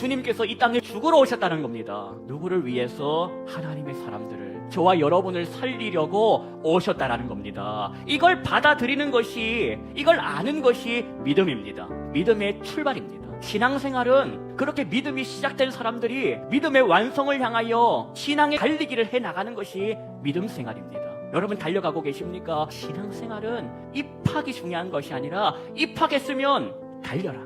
주님께서 이 땅에 죽으러 오셨다는 겁니다. 누구를 위해서? 하나님의 사람들을, 저와 여러분을 살리려고 오셨다는 겁니다. 이걸 받아들이는 것이, 이걸 아는 것이 믿음입니다. 믿음의 출발입니다. 신앙생활은 그렇게 믿음이 시작된 사람들이 믿음의 완성을 향하여 신앙의 달리기를 해나가는 것이 믿음 생활입니다. 여러분 달려가고 계십니까? 신앙생활은 입학이 중요한 것이 아니라 입학했으면 달려라.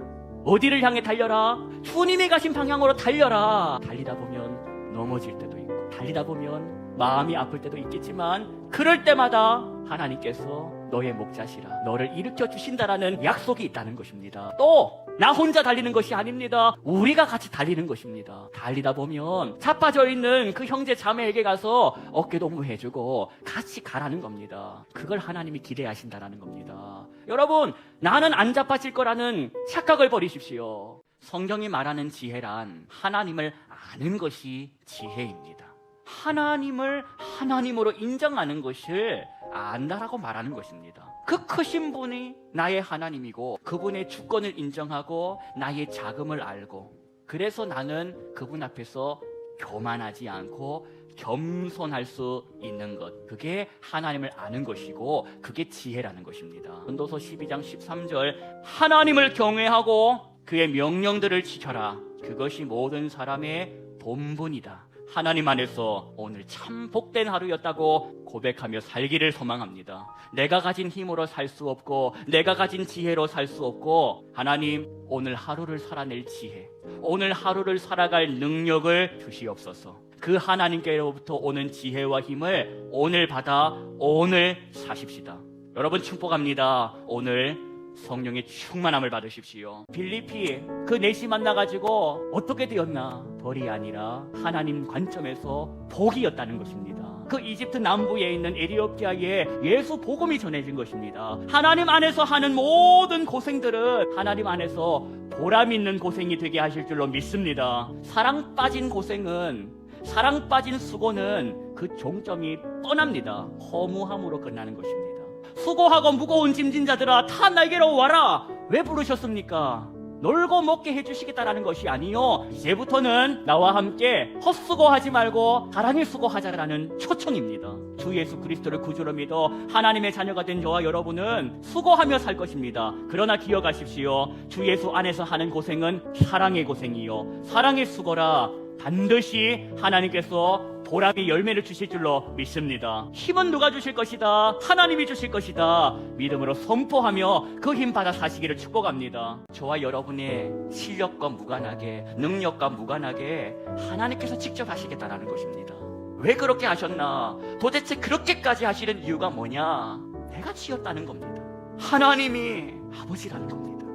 어디를 향해 달려라? 주님이 가신 방향으로 달려라. 달리다 보면 넘어질 때도 있고, 달리다 보면 마음이 아플 때도 있겠지만, 그럴 때마다 하나님께서 너의 목자시라, 너를 일으켜 주신다라는 약속이 있다는 것입니다. 또 나 혼자 달리는 것이 아닙니다. 우리가 같이 달리는 것입니다. 달리다 보면 자빠져 있는 그 형제 자매에게 가서 어깨 동무해주고 같이 가라는 겁니다. 그걸 하나님이 기대하신다라는 겁니다. 여러분, 나는 안 자빠질 거라는 착각을 버리십시오. 성경이 말하는 지혜란 하나님을 아는 것이 지혜입니다. 하나님을 하나님으로 인정하는 것을 안다라고 말하는 것입니다. 그 크신 분이 나의 하나님이고 그분의 주권을 인정하고 나의 자금을 알고, 그래서 나는 그분 앞에서 교만하지 않고 겸손할 수 있는 것, 그게 하나님을 아는 것이고 그게 지혜라는 것입니다. 전도서 12장 13절, 하나님을 경외하고 그의 명령들을 지켜라. 그것이 모든 사람의 본분이다. 하나님 안에서 오늘 참 복된 하루였다고 고백하며 살기를 소망합니다. 내가 가진 힘으로 살 수 없고 내가 가진 지혜로 살 수 없고, 하나님 오늘 하루를 살아낼 지혜, 오늘 하루를 살아갈 능력을 주시옵소서. 그 하나님께로부터 오는 지혜와 힘을 오늘 받아 오늘 사십시다. 여러분 축복합니다. 오늘 성령의 충만함을 받으십시오. 빌리피 그 넷이 만나가지고 어떻게 되었나? 벌이 아니라 하나님 관점에서 복이었다는 것입니다. 그 이집트 남부에 있는 에티오피아에 예수 복음이 전해진 것입니다. 하나님 안에서 하는 모든 고생들은 하나님 안에서 보람 있는 고생이 되게 하실 줄로 믿습니다. 사랑 빠진 고생은, 사랑 빠진 수고는 그 종점이 뻔합니다. 허무함으로 끝나는 것입니다. 수고하고 무거운 짐진 자들아 다 나에게로 와라. 왜 부르셨습니까? 놀고 먹게 해주시겠다라는 것이 아니요, 이제부터는 나와 함께 헛수고하지 말고 사랑의 수고하자라는 초청입니다. 주 예수 그리스도를 구주로 믿어 하나님의 자녀가 된 저와 여러분은 수고하며 살 것입니다. 그러나 기억하십시오. 주 예수 안에서 하는 고생은 사랑의 고생이요, 사랑의 수고라. 반드시 하나님께서 보람의 열매를 주실 줄로 믿습니다. 힘은 누가 주실 것이다? 하나님이 주실 것이다. 믿음으로 선포하며 그 힘 받아 사시기를 축복합니다. 저와 여러분의 실력과 무관하게, 능력과 무관하게 하나님께서 직접 하시겠다라는 것입니다. 왜 그렇게 하셨나? 도대체 그렇게까지 하시는 이유가 뭐냐? 내가 지었다는 겁니다. 하나님이 아버지라는 겁니다.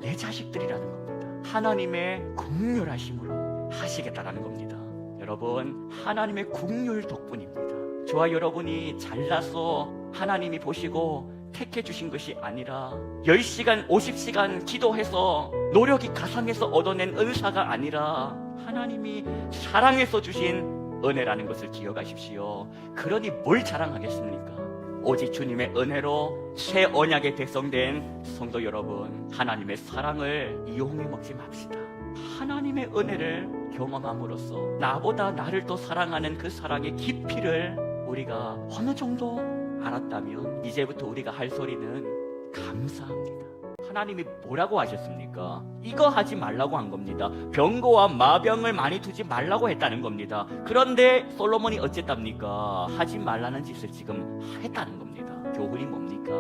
내 자식들이라는 겁니다. 하나님의 긍휼하심으로 하시겠다라는 겁니다. 여러분, 하나님의 긍휼 덕분입니다. 저와 여러분이 잘나서 하나님이 보시고 택해 주신 것이 아니라 10시간, 50시간 기도해서 노력이 가상해서 얻어낸 은사가 아니라 하나님이 사랑해서 주신 은혜라는 것을 기억하십시오. 그러니 뭘 자랑하겠습니까? 오직 주님의 은혜로 새 언약의 백성된 성도 여러분, 하나님의 사랑을 이용해 먹지 맙시다. 하나님의 은혜를 경험함으로써 나보다 나를 또 사랑하는 그 사랑의 깊이를 우리가 어느 정도 알았다면 이제부터 우리가 할 소리는 감사합니다. 하나님이 뭐라고 하셨습니까? 이거 하지 말라고 한 겁니다. 병고와 마병을 많이 두지 말라고 했다는 겁니다. 그런데 솔로몬이 어쨌답니까? 하지 말라는 짓을 지금 했다는 겁니다. 교훈이 뭡니까?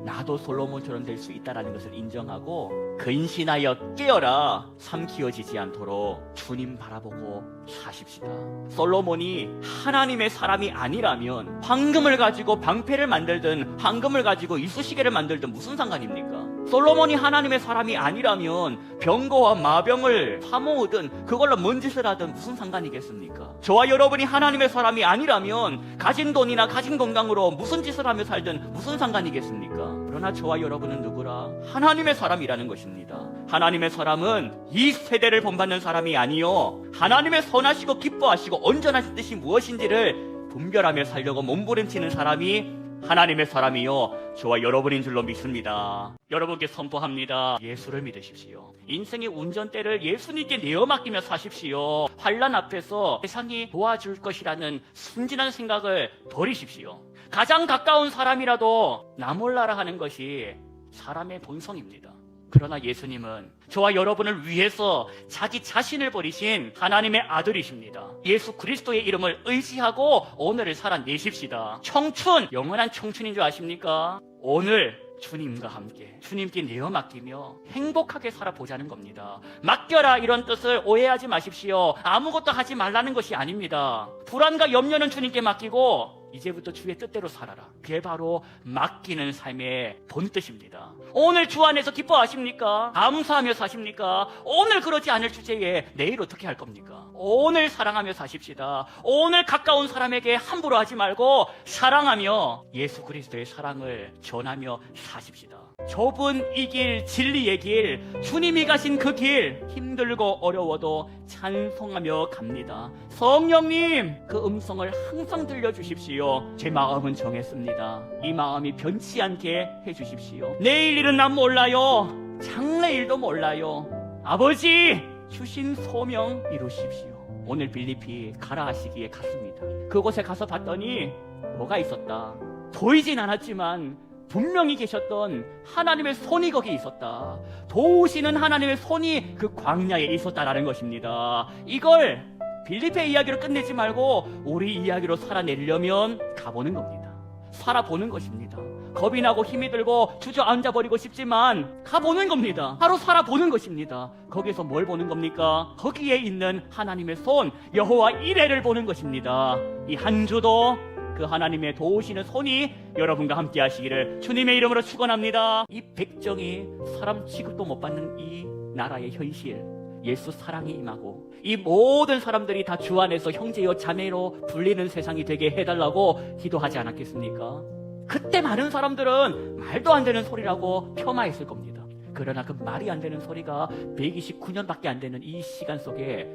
나도 솔로몬처럼 될 수 있다는 것을 인정하고 근신하여 깨어라. 삶 키워지지 않도록 주님 바라보고 사십시다. 솔로몬이 하나님의 사람이 아니라면 황금을 가지고 방패를 만들든 황금을 가지고 이쑤시개를 만들든 무슨 상관입니까? 솔로몬이 하나님의 사람이 아니라면 병거와 마병을 사모으든 그걸로 뭔 짓을 하든 무슨 상관이겠습니까? 저와 여러분이 하나님의 사람이 아니라면 가진 돈이나 가진 건강으로 무슨 짓을 하며 살든 무슨 상관이겠습니까? 그러나 저와 여러분은 누구라? 하나님의 사람이라는 것입니다. 하나님의 사람은 이 세대를 본받는 사람이 아니요, 하나님의 선하시고 기뻐하시고 온전하신 뜻이 무엇인지를 분별하며 살려고 몸부림치는 사람이 하나님의 사람이요 저와 여러분인 줄로 믿습니다. 여러분께 선포합니다. 예수를 믿으십시오. 인생의 운전대를 예수님께 내어 맡기며 사십시오. 환난 앞에서 세상이 도와줄 것이라는 순진한 생각을 버리십시오. 가장 가까운 사람이라도 나 몰라라 하는 것이 사람의 본성입니다. 그러나 예수님은 저와 여러분을 위해서 자기 자신을 버리신 하나님의 아들이십니다. 예수 그리스도의 이름을 의지하고 오늘을 살아내십시다. 청춘, 영원한 청춘인 줄 아십니까? 오늘 주님과 함께 주님께 내어 맡기며 행복하게 살아보자는 겁니다. 맡겨라 이런 뜻을 오해하지 마십시오. 아무것도 하지 말라는 것이 아닙니다. 불안과 염려는 주님께 맡기고 이제부터 주의 뜻대로 살아라. 그게 바로 맡기는 삶의 본뜻입니다. 오늘 주 안에서 기뻐하십니까? 감사하며 사십니까? 오늘 그러지 않을 주제에 내일 어떻게 할 겁니까? 오늘 사랑하며 사십시다. 오늘 가까운 사람에게 함부로 하지 말고 사랑하며 예수 그리스도의 사랑을 전하며 사십시다. 좁은 이 길, 진리의 길, 주님이 가신 그 길, 힘들고 어려워도 찬송하며 갑니다. 성령님, 그 음성을 항상 들려주십시오. 제 마음은 정했습니다. 이 마음이 변치 않게 해주십시오. 내일 일은 난 몰라요. 장래일도 몰라요. 아버지, 주신 소명 이루십시오. 오늘 빌리피 가라 하시기에 갔습니다. 그곳에 가서 봤더니 뭐가 있었다. 보이진 않았지만 분명히 계셨던 하나님의 손이 거기 있었다. 도우시는 하나님의 손이 그 광야에 있었다라는 것입니다. 이걸 빌립의 이야기로 끝내지 말고 우리 이야기로 살아내려면 가보는 겁니다. 살아보는 것입니다. 겁이 나고 힘이 들고 주저앉아버리고 싶지만 가보는 겁니다. 바로 살아보는 것입니다. 거기서 뭘 보는 겁니까? 거기에 있는 하나님의 손, 여호와 이레를 보는 것입니다. 이 한 주도 그 하나님의 도우시는 손이 여러분과 함께 하시기를 주님의 이름으로 축원합니다. 이 백정이 사람 취급도 못 받는 이 나라의 현실, 예수 사랑이 임하고 이 모든 사람들이 다 주 안에서 형제요 자매로 불리는 세상이 되게 해달라고 기도하지 않았겠습니까? 그때 많은 사람들은 말도 안 되는 소리라고 폄하했을 겁니다. 그러나 그 말이 안 되는 소리가 129년밖에 안 되는 이 시간 속에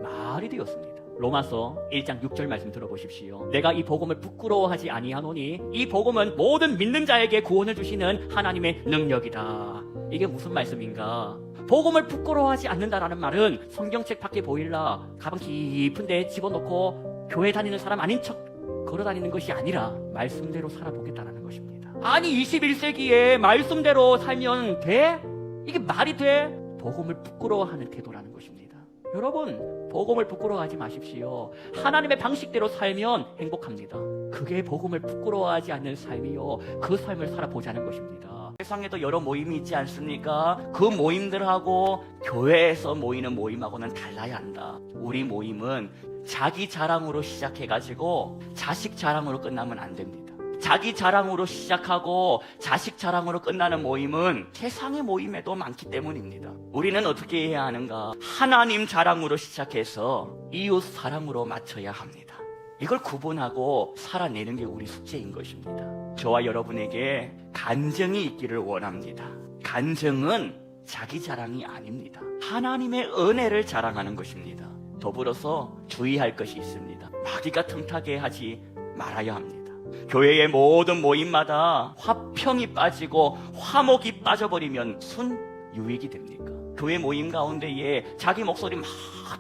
말이 되었습니다. 로마서 1장 6절 말씀 들어보십시오. 내가 이 복음을 부끄러워하지 아니하노니 이 복음은 모든 믿는 자에게 구원을 주시는 하나님의 능력이다. 이게 무슨 말씀인가? 복음을 부끄러워하지 않는다라는 말은 성경책 밖에 보일라 가방 깊은 데 집어넣고 교회 다니는 사람 아닌 척 걸어다니는 것이 아니라 말씀대로 살아보겠다는 것입니다. 아니 21세기에 말씀대로 살면 돼? 이게 말이 돼? 복음을 부끄러워하는 태도라는 것입니다. 여러분, 복음을 부끄러워하지 마십시오. 하나님의 방식대로 살면 행복합니다. 그게 복음을 부끄러워하지 않는 삶이요, 그 삶을 살아보자는 것입니다. 세상에도 여러 모임이 있지 않습니까? 그 모임들하고 교회에서 모이는 모임하고는 달라야 한다. 우리 모임은 자기 자랑으로 시작해가지고 자식 자랑으로 끝나면 안 됩니다. 자기 자랑으로 시작하고 자식 자랑으로 끝나는 모임은 세상의 모임에도 많기 때문입니다. 우리는 어떻게 해야 하는가? 하나님 자랑으로 시작해서 이웃 사랑으로 맞춰야 합니다. 이걸 구분하고 살아내는 게 우리 숙제인 것입니다. 저와 여러분에게 간증이 있기를 원합니다. 간증은 자기 자랑이 아닙니다. 하나님의 은혜를 자랑하는 것입니다. 더불어서 주의할 것이 있습니다. 마귀가 틈타게 하지 말아야 합니다. 교회의 모든 모임마다 화평이 빠지고 화목이 빠져버리면 무슨 유익이 됩니까? 교회 모임 가운데에 자기 목소리 막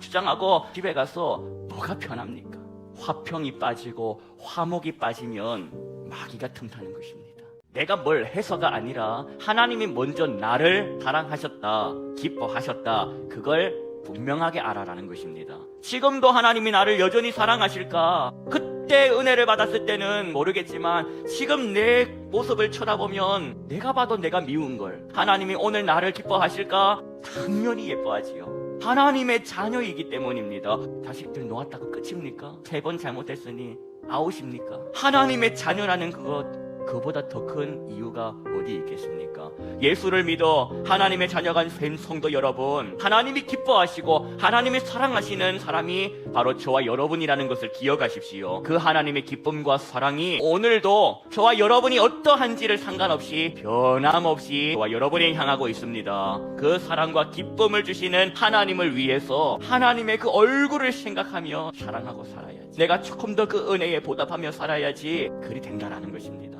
주장하고 집에 가서 뭐가 편합니까? 화평이 빠지고 화목이 빠지면 마귀가 틈타는 것입니다. 내가 뭘 해서가 아니라 하나님이 먼저 나를 사랑하셨다, 기뻐하셨다, 그걸 분명하게 알아라는 것입니다. 지금도 하나님이 나를 여전히 사랑하실까? 그때 은혜를 받았을 때는 모르겠지만 지금 내 모습을 쳐다보면 내가 봐도 내가 미운 걸 하나님이 오늘 나를 기뻐하실까? 당연히 예뻐하지요. 하나님의 자녀이기 때문입니다. 자식들 놓았다고 끝입니까? 3번 잘못했으니 아웃입니까? 하나님의 자녀라는 그보다 더 큰 이유가 어디 있겠습니까? 예수를 믿어 하나님의 자녀가 된 성도 여러분, 하나님이 기뻐하시고 하나님이 사랑하시는 사람이 바로 저와 여러분이라는 것을 기억하십시오. 그 하나님의 기쁨과 사랑이 오늘도 저와 여러분이 어떠한지를 상관없이 변함없이 저와 여러분을 향하고 있습니다. 그 사랑과 기쁨을 주시는 하나님을 위해서 하나님의 그 얼굴을 생각하며 사랑하고 살아야지. 내가 조금 더 그 은혜에 보답하며 살아야지 그리 된다라는 것입니다.